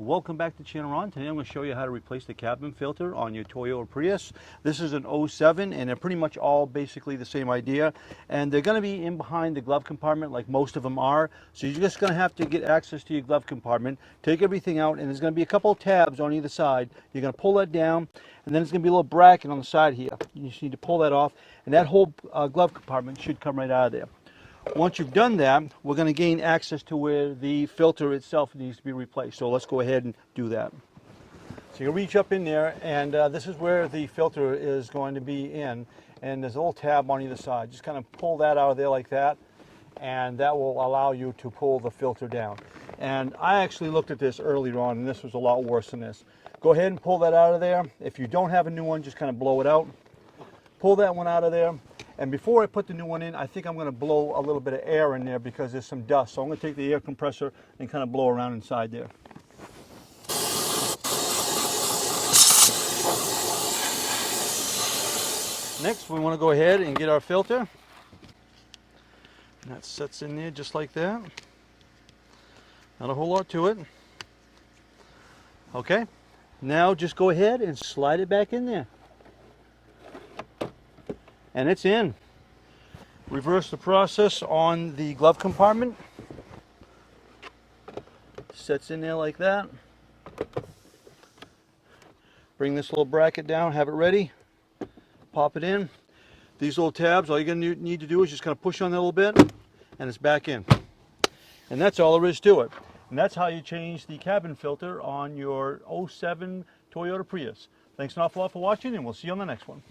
Welcome back to Channel Ron. Today I'm going to show you how to replace the cabin filter on your Toyota Prius. This is an '07 and they're pretty much all basically the same idea. And they're going to be in behind the glove compartment like most of them are. So you're just going to have to get access to your glove compartment, take everything out, and there's going to be a couple of tabs on either side. You're going to pull that down and then there's going to be a little bracket on the side here. You just need to pull that off and that whole glove compartment should come right out of there. Once you've done that, we're going to gain access to where the filter itself needs to be replaced. So let's go ahead and do that. So you reach up in there, and this is where the filter is going to be in. And there's a little tab on either side. Just kind of pull that out of there like that, and that will allow you to pull the filter down. And I actually looked at this earlier on, and this was a lot worse than this. Go ahead and pull that out of there. If you don't have a new one, just kind of blow it out. Pull that one out of there. And before I put the new one in, I think I'm going to blow a little bit of air in there because there's some dust. So I'm going to take the air compressor and kind of blow around inside there. Next, we want to go ahead and get our filter. And that sets in there just like that. Not a whole lot to it. Okay, now just go ahead and slide it back in there. And it's in. Reverse the process on the glove compartment. Sets in there like that. Bring this little bracket down, have it ready. Pop it in. These little tabs, all you're going to need to do is just kind of push on that a little bit, and it's back in. And that's all there is to it. And that's how you change the cabin filter on your '07 Toyota Prius. Thanks an awful lot for watching, and we'll see you on the next one.